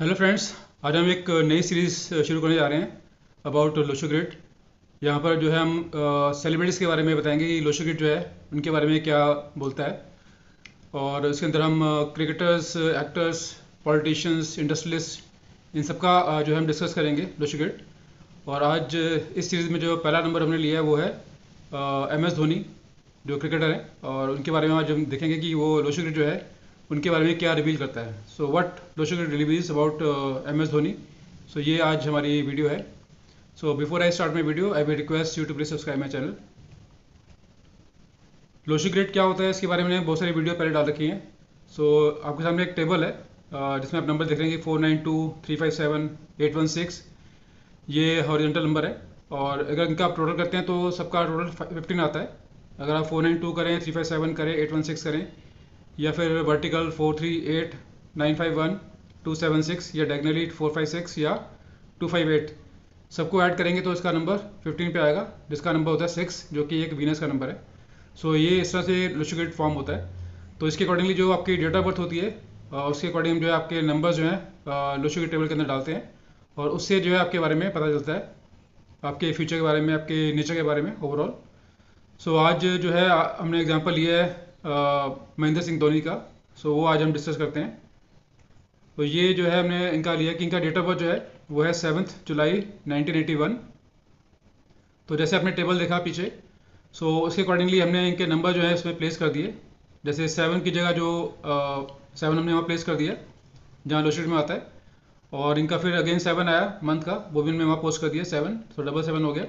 Hello friends. आज हम एक नई सीरीज़ शुरू करने जा रहे हैं अबाउट लोशो ग्रिड। यहाँ पर जो है हम सेलिब्रिटीज़ के बारे में बताएंगे कि लोशो ग्रिड जो है उनके बारे में क्या बोलता है। और इसके अंदर हम क्रिकेटर्स, एक्टर्स, पॉलिटिशियंस, इंडस्ट्रियलिस्ट, इन सबका जो है हम डिस्कस करेंगे लोशो ग्रिड। और आज इस सीरीज़ में जो पहला नंबर हमने लिया है वो है MS धोनी, जो क्रिकेटर हैं। और उनके बारे में आज हम देखेंगे कि वो लोशो ग्रिड जो है उनके बारे में क्या रिवील करता है। So what Lo Shu grid reveals about MS Dhoni. So ये आज हमारी वीडियो है। So before I start my video I will request you to please subscribe my channel. Lo Shu grid क्या होता है इसके बारे में मैंने बहुत सारी वीडियो पहले डाल रखी हैं। सो आपके सामने एक टेबल है जिसमें आप नंबर देख रहे हैं कि 492, 357, 816। ये हॉरिजॉन्टल नंबर है। और अगर इनका आप टोटल करते हैं तो सबका टोटल 15 आता है। अगर आप 492 करें, 357 करें, 816 करें, या फिर वर्टिकल 438, 951, 276, या डायगनली 456 या 258, सबको ऐड करेंगे तो इसका नंबर 15 पे आएगा, जिसका नंबर होता है 6, जो कि एक वीनस का नंबर है। सो ये इस तरह से लोशो ग्रिड फॉर्म होता है। तो इसके अकॉर्डिंगली जो आपकी डेट ऑफ बर्थ होती है उसके अकॉर्डिंग जो है आपके नंबर जो हैं लोशो ग्रिड टेबल के अंदर डालते हैं। और उससे जो है आपके बारे में पता चलता है, आपके फ्यूचर के बारे में, आपके नेचर के बारे में ओवरऑल। सो आज जो है हमने एग्जांपल लिया है महेंद्र सिंह धोनी का। सो वो आज हम डिस्कस करते हैं। तो ये जो है हमने इनका लिया कि इनका डेट ऑफ बर्थ जो है वो है 7 जुलाई 1981। तो जैसे आपने टेबल देखा पीछे, सो उसके अकॉर्डिंगली हमने इनके नंबर जो है इसमें प्लेस कर दिए। जैसे 7 की जगह जो 7 हमने वहाँ प्लेस कर दिया जहाँ लोशो ग्रिड में आता है। और इनका फिर अगेन 7 आया मंथ का, वो भी हमने वहाँ पोस्ट कर दिया 7, तो डबल 7 हो गया।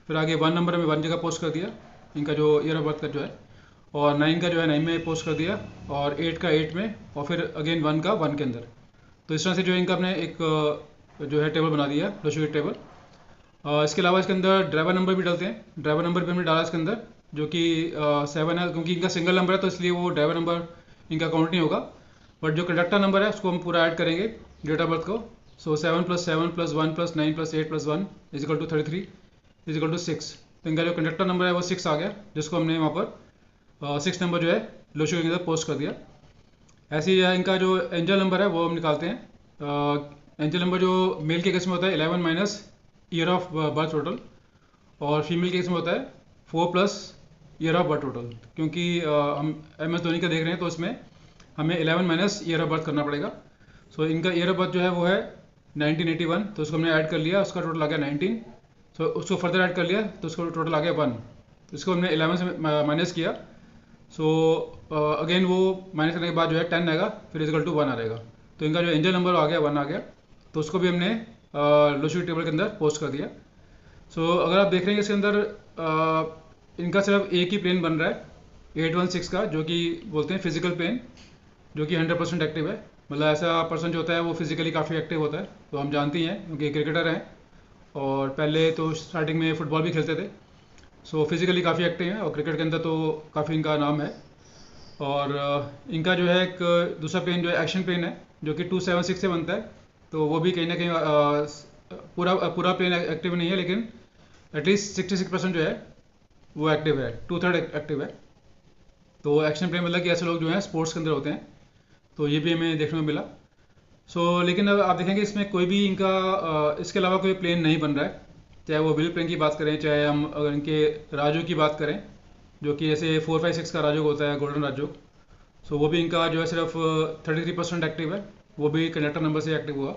फिर आगे 1 नंबर में 1 जगह पोस्ट कर दिया इनका जो ईयर ऑफ बर्थ का जो है। और 9 का जो है 9 में पोस्ट कर दिया, और 8 का 8 में, और फिर अगेन 1 का 1 के अंदर। तो इस तरह से जो है इनका हमने एक जो है टेबल बना दिया लोशो ग्रिड टेबल। इसके अलावा इसके अंदर ड्राइवर नंबर भी डालते हैं। ड्राइवर नंबर भी हमने डाला इसके अंदर, जो कि 7 है, क्योंकि इनका सिंगल नंबर है तो इसलिए वो ड्राइवर नंबर इनका काउंट नहीं होगा। बट जो कंडक्टर नंबर है उसको हम पूरा ऐड करेंगे डेट ऑफ बर्थ को। सो 7 + 7 + 1 + 9 + 8 + 1 = 33 = 6। तो इनका जो कंडक्टर नंबर है वो 6 आ गया, जिसको हमने वहाँ पर 6 नंबर जो है लोशो के अंदर पोस्ट कर दिया। ऐसे ही इनका जो एंजल नंबर है वो हम निकालते हैं। एंजल नंबर जो मेल के केस में होता है 11 minus year of birth total, और फीमेल के केस में होता है 4 plus year of birth total. क्योंकि हम MS धोनी का देख रहे हैं तो इसमें हमें 11 माइनस ईयर ऑफ बर्थ करना पड़ेगा। सो इनका ईयर ऑफ बर्थ जो है वो है 1981, तो उसको हमने ऐड कर लिया, उसका टोटल आ गया 19। सो उसको फर्दर ऐड कर लिया तो उसको टोटल आ गया 1। तो इसको हमने 11 से माइनस किया। सो अगेन वो माइनस करने के बाद जो है 10 आएगा, फिर = 1 आ जाएगा। तो इनका जो एंजल नंबर आ गया 1 आ गया, तो उसको भी हमने लोशो टेबल के अंदर पोस्ट कर दिया। सो अगर आप देख रहे हैं इसके अंदर इनका सिर्फ एक ही प्लेन बन रहा है 816 का, जो कि बोलते हैं फिजिकल प्लेन, जो कि 100% एक्टिव है। मतलब ऐसा पर्सन जो होता है वो फिजिकली काफ़ी एक्टिव होता है, तो हम जानते ही हैं क्योंकि क्रिकेटर हैं और पहले तो स्टार्टिंग में फुटबॉल भी खेलते थे। सो फिजिकली काफ़ी एक्टिव हैं और क्रिकेट के अंदर तो काफ़ी इनका नाम है। और इनका जो है एक दूसरा प्लेन जो है एक्शन प्लेन है, जो कि 276 से बनता है। तो वो भी कहीं ना कहीं पूरा प्लेन एक्टिव नहीं है, लेकिन एटलीस्ट 66% जो है वो एक्टिव है, 2/3 एक्टिव है। तो एक्शन प्लेन मतलब कि ऐसे लोग जो हैं स्पोर्ट्स के अंदर होते हैं। तो ये भी हमें देखने को मिला। लेकिन अब आप देखेंगे इसमें कोई भी इनका इसके अलावा कोई प्लेन नहीं बन रहा है। चाहे वो व्हील प्लेन की बात करें, चाहे हम अगर इनके राजू की बात करें, जो कि जैसे 456 का राजू होता है, गोल्डन राजू। वो भी इनका जो है सिर्फ 33% एक्टिव है, वो भी कंडक्टर नंबर से एक्टिव हुआ।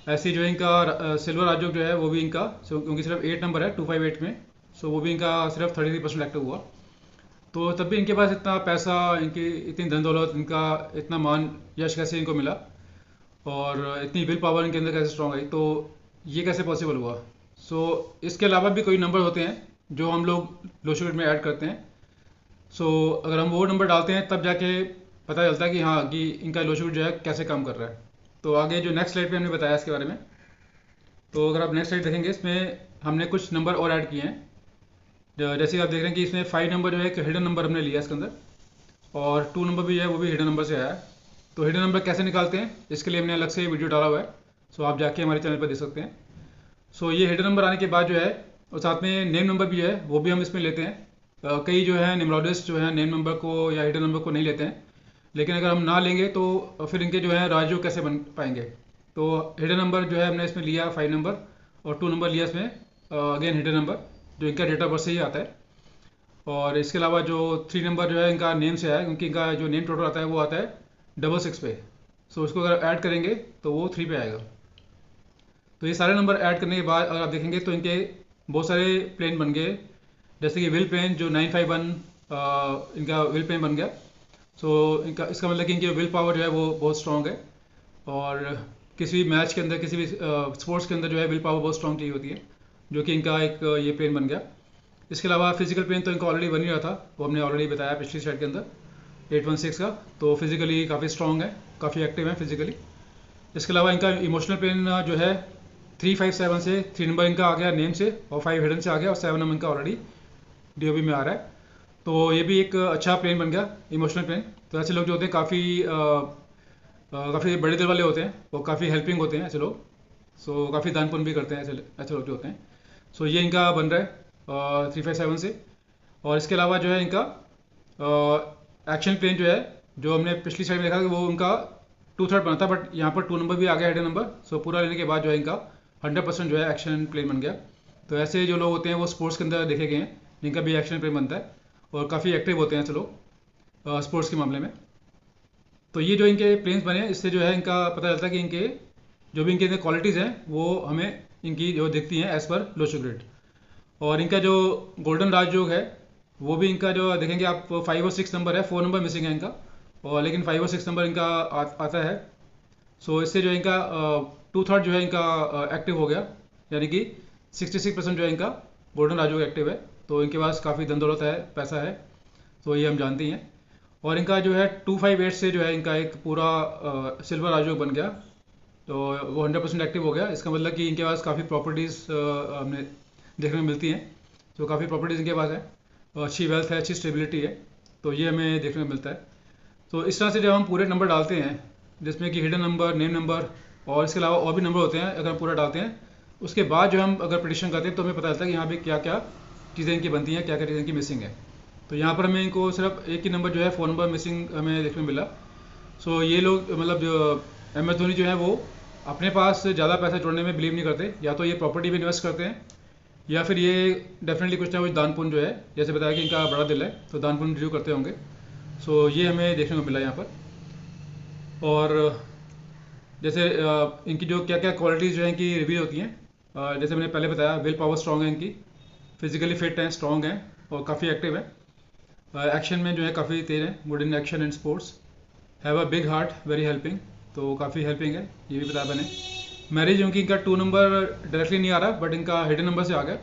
ऐसे ही जो इनका सिल्वर राजू जो है वो भी इनका, क्योंकि सिर्फ 8 नंबर है 258 में, वो भी इनका सिर्फ 33% एक्टिव हुआ। तो तब भी इनके पास इतना पैसा, इनकी इतनी धन दौलत, इनका इतना मान यश कैसे इनको मिला, और इतनी विल पावर इनके अंदर कैसे स्ट्रॉन्ग आई, तो ये कैसे पॉसिबल हुआ। इसके अलावा भी कोई नंबर होते हैं जो हम लोग लोशो ग्रिड में ऐड करते हैं। अगर हम वो नंबर डालते हैं तब जाके पता चलता है कि हाँ कि इनका लोशो ग्रिड जो है कैसे काम कर रहा है। तो आगे जो नेक्स्ट स्लाइड पे हमने बताया इसके बारे में। तो अगर आप नेक्स्ट स्लाइड देखेंगे, इसमें हमने कुछ नंबर और ऐड किए हैं। जैसे आप देख रहे हैं कि इसमें 5 नंबर जो है एक हिडन नंबर हमने लिया इसके अंदर, और 2 नंबर भी है वो भी हिडन नंबर से आया है। तो हिडन नंबर कैसे निकालते हैं इसके लिए हमने अलग से वीडियो डाला हुआ है, आप जाके हमारे चैनल पर देख सकते हैं। ये हिडन नंबर आने के बाद जो है, और साथ में नेम नंबर भी है, वो भी हम इसमें लेते हैं। कई जो है निमरोलॉजिस्ट जो है नेम नंबर को या हिडन नंबर को नहीं लेते हैं, लेकिन अगर हम ना लेंगे तो फिर इनके जो है राजू कैसे बन पाएंगे। तो हिडन नंबर जो है हमने इसमें लिया 5 नंबर, और 2 नंबर लिया इसमें अगेन हिडन नंबर जो इनका डेट ऑफ बर्थ से ही आता है। और इसके अलावा जो 3 नंबर जो है इनका नेम से आया, क्योंकि इनका जो नेम टोटल आता है वो आता है 66 पे। सो उसको अगर ऐड करेंगे तो वो 3 पे आएगा। तो ये सारे नंबर ऐड करने के बाद अगर आप देखेंगे तो इनके बहुत सारे प्लेन बन गए, जैसे कि विल प्लेन जो 951 इनका विल प्लेन बन गया। सो इनका इसका मतलब कि इनकी विल पावर जो है वो बहुत स्ट्रॉन्ग है, और किसी भी मैच के अंदर, किसी भी स्पोर्ट्स के अंदर जो है विल पावर बहुत स्ट्रॉन्ग चाहिए होती है, जो कि इनका एक ये प्लेन बन गया। इसके अलावा फिजिकल प्लेन तो इनका ऑलरेडी बन ही रहा था, वो हमने ऑलरेडी बताया पिछली स्लाइड के अंदर 816 का। तो फिजिकली काफ़ी स्ट्रॉन्ग है, काफ़ी एक्टिव है फिजिकली। इसके अलावा इनका इमोशनल प्लेन जो है 357 से 3 नंबर इनका आ गया नेम से, और 5 हिडन से आ गया, और 7 नंबर इनका ऑलरेडी डीओबी में आ रहा है। तो ये भी एक अच्छा प्लेन बन गया, इमोशनल प्लेन। तो ऐसे लोग जो होते हैं काफ़ी बड़े दिल वाले होते हैं, वो काफ़ी हेल्पिंग होते हैं ऐसे लोग। सो काफ़ी दान पुण्य भी करते हैं ऐसे लोग जो होते हैं। सो ये इनका बन रहा है 357 से। और इसके अलावा जो है इनका एक्शन प्लेन जो है, जो हमने पिछली साइड में देखा कि वो उनका 2/3 बना था, बट यहाँ पर 2 नंबर भी आ गया हिडन नंबर। सो पूरा लेने के बाद जो है इनका 100% जो है एक्शन प्लेन बन गया। तो ऐसे जो लोग होते हैं वो स्पोर्ट्स के अंदर देखे गए हैं जिनका भी एक्शन प्लेन बनता है, और काफ़ी एक्टिव होते हैं ऐसे लोग स्पोर्ट्स के मामले में। तो ये जो इनके प्लेन्स बने, इससे जो है इनका पता चलता है कि इनके जो भी इनके अंदर क्वालिटीज़ हैं वो हमें इनकी जो दिखती हैं एज पर लोशो ग्रिड। और इनका जो गोल्डन राजयोग है वो भी इनका जो देखेंगे आप 5 और 6 नंबर है, 4 नंबर मिसिंग है इनका, और लेकिन 5 और 6 नंबर इनका आता है। सो इससे जो इनका 2/3 जो है इनका एक्टिव हो गया, यानी कि 66% जो है इनका गोल्डन राजयोग एक्टिव है। तो इनके पास काफ़ी धन दौलत है, पैसा है, तो ये हम जानते ही हैं। और इनका जो है 258 से जो है इनका एक पूरा सिल्वर राजयोग बन गया, तो वो 100% एक्टिव हो गया। इसका मतलब कि इनके पास काफ़ी प्रॉपर्टीज़ हमें देखने में मिलती हैं। तो काफ़ी प्रॉपर्टीज़ इनके पास है, अच्छी वेल्थ है, अच्छी स्टेबिलिटी है, तो ये हमें देखने को मिलता है। तो इस तरह से जब हम पूरे नंबर डालते हैं, जिसमें कि हिडन नंबर, नेम नंबर, और इसके अलावा और भी नंबर होते हैं, अगर हम पूरा डालते हैं उसके बाद जो हम अगर प्रेडिक्शन करते हैं तो हमें पता चलता है कि यहाँ पे क्या क्या चीज़ें इनकी बनती हैं, क्या क्या चीज़ें इनकी मिसिंग है। तो यहाँ पर हमें इनको सिर्फ एक ही नंबर जो है 4 नंबर मिसिंग हमें देखने को मिला। सो ये लोग मतलब जो MS धोनी जो है वो अपने पास ज़्यादा पैसा जोड़ने में बिलीव नहीं करते, या तो ये प्रॉपर्टी में इन्वेस्ट करते हैं, या फिर ये डेफिनेटली कुछ ना कुछ दान पुण्य जो है, जैसे बताया कि इनका बड़ा दिल है तो दान पुण्य जरूर करते होंगे। सो ये हमें देखने को मिला यहाँ पर। और जैसे इनकी जो क्या क्या क्वालिटीज़ जो है इनकी रिवील होती हैं, जैसे मैंने पहले बताया विल पावर स्ट्रॉन्ग है इनकी, फिजिकली फिट हैं, स्ट्रॉन्ग हैं, और काफ़ी एक्टिव है। एक्शन में जो है काफ़ी तेज है, good in action and sports, have a big heart, very helping, तो काफ़ी हेल्पिंग है, ये भी बताया मैंने। मैरिज उनकी इनका 2 नंबर डायरेक्टली नहीं आ रहा, बट इनका हिडन नंबर से आ गया।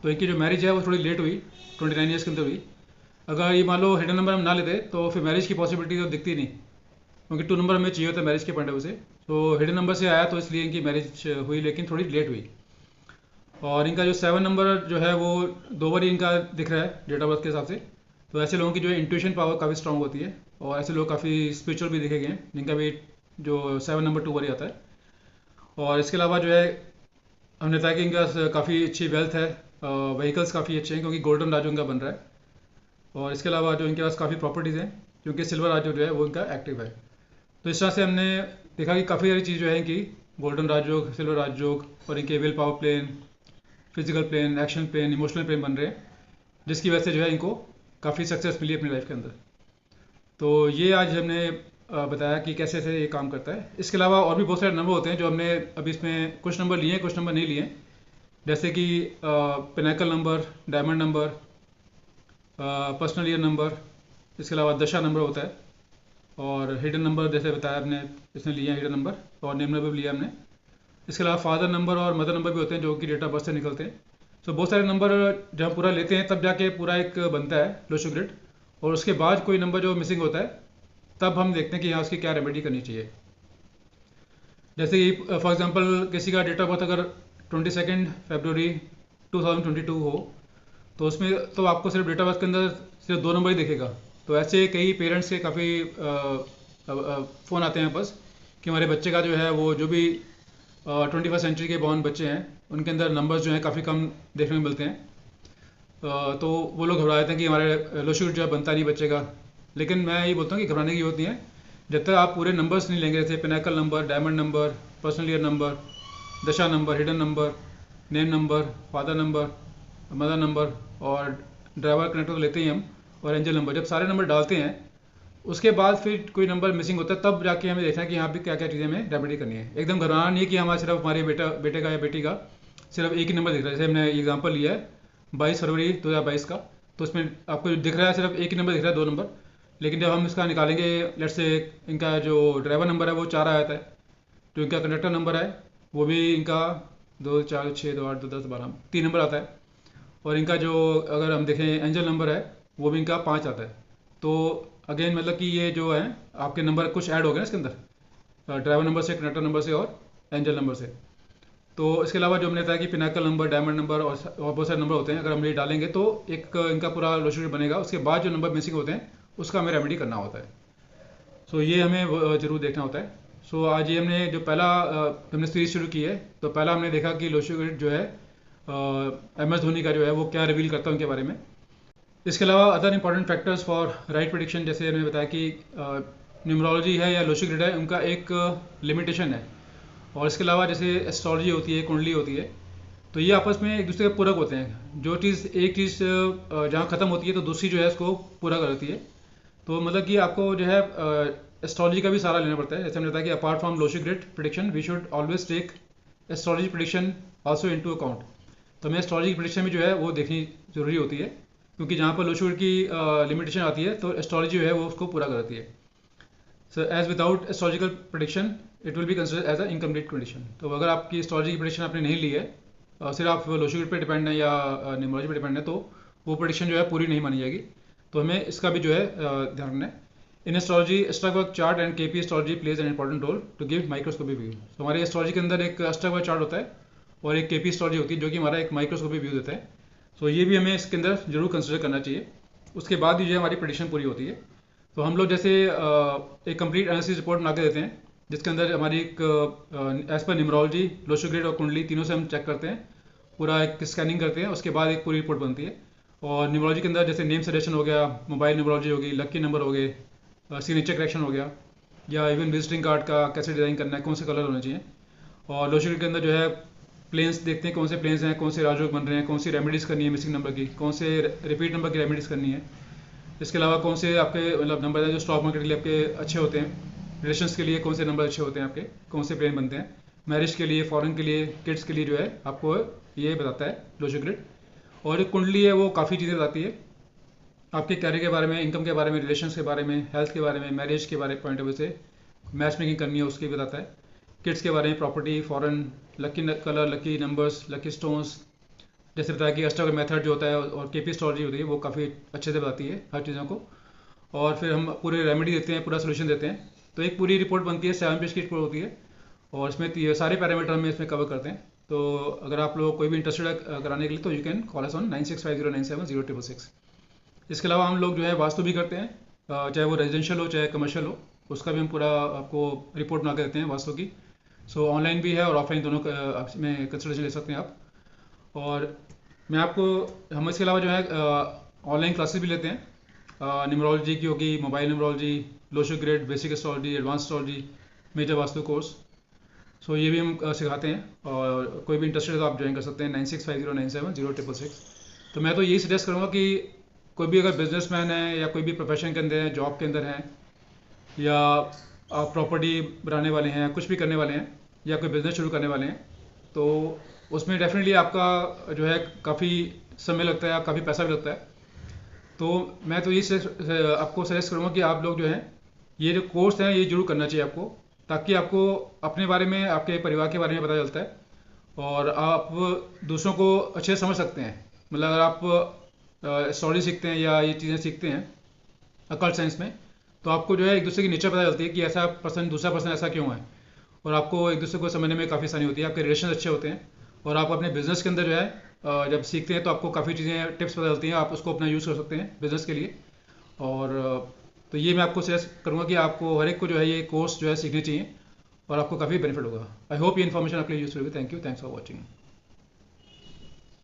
तो इनकी जो मैरिज है वो थोड़ी लेट हुई, 29 ईयर्स के अंदर हुई। अगर ये मान लो हिडन नंबर हम ना लेते तो फिर मैरिज की पॉसिबिलिटी तो दिखती नहीं, क्योंकि 2 नंबर हमें चाहिए होता है मैरिज के पॉइंट ऑफ व्यू से। तो हिडन नंबर से आया तो इसलिए इनकी मैरिज हुई, लेकिन थोड़ी लेट हुई। और इनका जो 7 नंबर जो है वो 2 बार ही इनका दिख रहा है डेट ऑफ बर्थ के हिसाब से। तो ऐसे लोगों की जो है इंट्यूशन पावर काफ़ी स्ट्रांग होती है, और ऐसे लोग काफ़ी स्पिरिचुअल भी देखे गए हैं जिनका भी जो 7 नंबर 2 बार ही आता है। और इसके अलावा जो है हमने बताया कि इनका काफ़ी अच्छी वेल्थ है, व्हीकल्स काफ़ी अच्छे हैं क्योंकि गोल्डन राजो इनका बन रहा है। और इसके अलावा जो इनके पास काफ़ी प्रॉपर्टीज़ हैं, क्योंकि सिल्वर राजो जो है वो इनका एक्टिव है। तो इस तरह से हमने देखा कि काफ़ी सारी चीज़ जो है इनकी गोल्डन राजयोग, सिल्वर राजयोग, और इनके will power plane, physical plane, action plane, emotional plane बन रहे हैं, जिसकी वजह से जो है इनको काफ़ी सक्सेस मिली अपनी लाइफ के अंदर। तो ये आज हमने बताया कि कैसे कैसे ये काम करता है। इसके अलावा और भी बहुत सारे नंबर होते हैं जो हमने अभी इसमें कुछ नंबर लिए हैं, कुछ नंबर नहीं लिए, जैसे कि pinnacle number, diamond number, personal year number, इसके अलावा दशा नंबर होता है, और हिडन नंबर जैसे बताया हमने इसमें लिए हैं हिडन नंबर, और नेम नंबर भी लिया हमने। इसके अलावा फादर नंबर और मदर नंबर भी होते हैं जो कि डेट ऑफ बर्थ से निकलते हैं। सो बहुत सारे नंबर जब हम पूरा लेते हैं तब जाके पूरा एक बनता है लोशो ग्रिड, और उसके बाद कोई नंबर जो मिसिंग होता है तब हम देखते हैं कि यहाँ उसकी क्या रेमेडी करनी चाहिए। जैसे कि फॉर एग्जांपल किसी का डेट ऑफ बर्थ अगर 22 फरवरी 2022 हो, तो उसमें तो आपको सिर्फ डेट ऑफ बर्थ के अंदर सिर्फ 2 नंबर ही दिखेगा। तो ऐसे कई पेरेंट्स के काफ़ी फ़ोन आते हैं बस कि हमारे बच्चे का जो है वो जो भी 21st सेंचुरी के बॉर्न बच्चे हैं उनके अंदर नंबर्स जो हैं काफ़ी कम देखने को मिलते हैं। तो वो लोग घबरा जाते हैं कि हमारे लोशो ग्रिड जो है बनता नहीं बच्चे का। लेकिन मैं ये बोलता हूँ कि घबराने की जरूरत नहीं है, जब तक आप पूरे नंबर्स नहीं लेंगे, जैसे pinnacle number, diamond number, personal year number, दशा number, hidden number, name number, father number, mother number और ड्राइवर कनेक्टर तो लेते ही हम, और एंजल नंबर, जब सारे नंबर डालते हैं उसके बाद फिर कोई नंबर मिसिंग होता है, तब जाके हमें देखना है कि यहाँ पे क्या क्या चीज़ें हमें रेमेडी करनी है। एकदम घबराना नहीं है कि हमारा सिर्फ हमारे बेटे का या बेटी का सिर्फ एक ही नंबर दिख रहा है। जैसे हमने एग्जाम्पल लिया है 22 फरवरी 2022 का, तो उसमें आपको दिख रहा है सिर्फ एक ही नंबर दिख रहा है, 2 नंबर, लेकिन जब हम इसका निकालेंगे, लेट से इनका जो ड्राइवर नंबर है वो 4 आया था, जो इनका कंडक्टर नंबर है वो भी इनका 2 4 6 2 8 2 10 12 3 नंबर आता है, और इनका जो अगर हम देखें एंजल नंबर है वो भी इनका 5 आता है। तो अगेन मतलब कि ये जो है आपके नंबर कुछ ऐड हो गए ना इसके अंदर, ड्राइवर नंबर से, कंडक्टर नंबर से और एंजल नंबर से। तो इसके अलावा जो हमने बताया कि पिनाकल नंबर, डायमंड नंबर और बहुत सारे नंबर होते हैं, अगर हम ये डालेंगे तो एक इनका पूरा लोशेट बनेगा। उसके बाद जो नंबर मिसिंग होते हैं उसका हमें रेमेडी करना होता है। सो ये हमें ज़रूर देखना होता है। सो आज ये हमने जो पहला हमने सीरीज शुरू की है, तो पहला हमने देखा कि लोशेट जो है MS धोनी का जो है वो क्या रिवील करता है उनके बारे में। इसके अलावा other important factors for right prediction, जैसे हमने बताया कि न्यूमरोलॉजी है या लोशिक ग्रिड है, उनका एक लिमिटेशन है। और इसके अलावा जैसे एस्ट्रोलॉजी होती है, कुंडली होती है, तो ये आपस में एक दूसरे के पूरक होते हैं। जो चीज़ एक चीज़ जहाँ ख़त्म होती है तो दूसरी जो है उसको पूरा करती है। तो मतलब कि आपको जो है एस्ट्रोलॉजी का भी सहारा लेना पड़ता है। जैसे हमने बताया कि apart from Lo Shu grid prediction we should always take astrology prediction also into account. तो हमें एस्ट्रोलॉजी की प्रेडिक्शन भी जो है वो देखनी ज़रूरी होती है, क्योंकि जहाँ पर लोशिक ग्रिड की लिमिटेशन आती है तो एस्ट्रोलॉजी जो है वो उसको पूरा करती है। So as without astrological prediction it will be considered as a incomplete condition. तो अगर आपकी एस्ट्रोलॉजी की प्रेडिक्शन आपने नहीं ली है, सिर्फ आप लोशिक ग्रिड पे डिपेंड है या न्यूमरोलॉजी पे डिपेंड है, तो वो प्रेडिक्शन जो है पूरी नहीं मानी जाएगी। तो हमें इसका भी जो है ध्यान रखना है। इन एस्ट्रोलॉजी अष्टवर्क chart and KP astrology plays an important role to give microscopic view. तो हमारे एस्ट्रोलॉजी के अंदर एक अष्टवर्क चार्ट होता है और एक केपी एस्ट्रोलॉजी होती है जो कि हमारा एक माइक्रोस्कोपिक व्यू देता है। सो ये भी हमें इसके अंदर जरूर कंसिडर करना चाहिए। उसके बाद ही जो है हमारी प्रेडिक्शन पूरी होती है। तो हम लोग जैसे एक कंप्लीट एनालिसिस रिपोर्ट बना के देते हैं, जिसके अंदर हमारी एक as per numerology, Lo Shu grid और कुंडली तीनों से हम चेक करते हैं, पूरा एक स्कैनिंग करते हैं, उसके बाद एक पूरी रिपोर्ट बनती है। और न्यूमरोलॉजी के अंदर जैसे नेम सजेशन हो गया, मोबाइल न्यूमरोलॉजी होगी, लकी नंबर हो गए, सिग्नेचर करेक्शन हो गया, या इवन विजिटिंग कार्ड का कैसे डिज़ाइन करना है, कौन से कलर होने चाहिए। और लोशिक ग्रिड के अंदर जो है प्लेन्स देखते हैं, कौन से प्लेन्स हैं, कौन से राजयोग बन रहे हैं, कौन सी रेमेडीज़ करनी है मिसिंग नंबर की, कौन से रिपीट नंबर की रेमेडीज़ करनी है। इसके अलावा कौन से आपके मतलब नंबर हैं जो स्टॉक मार्केट के लिए आपके अच्छे होते हैं, रिलेशंस के लिए कौन से नंबर अच्छे होते हैं आपके, कौन से प्लेन बनते हैं, मैरिज के लिए, फॉरेन के लिए, किड्स के लिए जो है आपको ये बताता है लोशिक ग्रिड। और जो कुंडली है वो काफ़ी चीज़ें बताती है आपके कैरियर के बारे में, इनकम के बारे में, रिलेशंस के बारे में, हेल्थ के बारे में, मैरिज के बारे पॉइंट ऑफ व्यू से, मैच मेकिंग करनी है उसकी बताता है, किड्स के बारे में, property, foreign, lucky colour, lucky numbers, lucky stones. जैसे बताया कि अष्टवर्क मेथड जो होता है और केपी एस्ट्रोलॉजी होती है वो काफ़ी अच्छे से बताती है हर चीज़ों को। और फिर हम पूरे रेमेडी देते हैं, पूरा सोल्यूशन देते हैं। तो एक पूरी रिपोर्ट बनती है, 7 पेज की रिपोर्ट होती है, और इसमें सारे पैरामीटर हम इसमें कवर करते हैं। तो अगर आप लोग कोई भी इंटरेस्टेड है कराने के लिए, तो you can call us on 9650970666। इसके अलावा हम लोग जो है वास्तु भी करते हैं, चाहे वो रेजिडेंशियल हो चाहे कमर्शियल हो, उसका भी हम पूरा आपको रिपोर्ट बना के देते हैं वास्तु की। सो ऑनलाइन भी है और ऑफलाइन दोनों में कंसल्टेशन ले सकते हैं आप। और मैं आपको, हम इसके अलावा जो है ऑनलाइन क्लासेस भी लेते हैं, न्यूमरोलॉजी की होगी, mobile numerology, Lo Shu grid, basic astrology, advance astrology, major Vastu course. So ये भी हम सिखाते हैं, और कोई भी इंटरेस्टेड है तो आप ज्वाइन कर सकते हैं 9650970666। तो मैं तो यही सजेस्ट करूँगा कि कोई भी अगर बिजनेसमैन है या कोई भी प्रोफेशन के अंदर है, जॉब के अंदर है, या आप प्रॉपर्टी बनाने वाले हैं, कुछ भी करने वाले हैं, या कोई बिजनेस शुरू करने वाले हैं, तो उसमें डेफिनेटली आपका जो है काफ़ी समय लगता है, काफ़ी पैसा भी लगता है। तो मैं तो ये आपको सजेस्ट करूँगा कि आप लोग जो हैं ये जो कोर्स है ये जरूर करना चाहिए आपको, ताकि आपको अपने बारे में, आपके परिवार के बारे में पता चलता है और आप दूसरों को अच्छे से समझ सकते हैं। मतलब अगर आप एस्ट्रोलॉजी सीखते हैं या ये चीज़ें सीखते हैं अकल्ट साइंस में, तो आपको जो है एक दूसरे की नेचर पता चलती है कि ऐसा पर्सन, दूसरा पर्सन ऐसा क्यों है, और आपको एक दूसरे को समझने में काफ़ी आसानी होती है, आपके रिलेशन अच्छे होते हैं। और आप अपने बिजनेस के अंदर जो है जब सीखते हैं तो आपको काफ़ी चीज़ें, टिप्स पता चलती हैं, आप उसको अपना यूज़ कर सकते हैं बिजनेस के लिए। और तो ये मैं आपको सजेस्ट करूँगा कि आपको हर एक को जो है ये कोर्स जो है सीखनी चाहिए, और आपको काफ़ी बेनिफिट होगा। आई होप ये इन्फॉर्मेशन आपके लिए यूज़फुल होगी। Thank you, thanks for watching.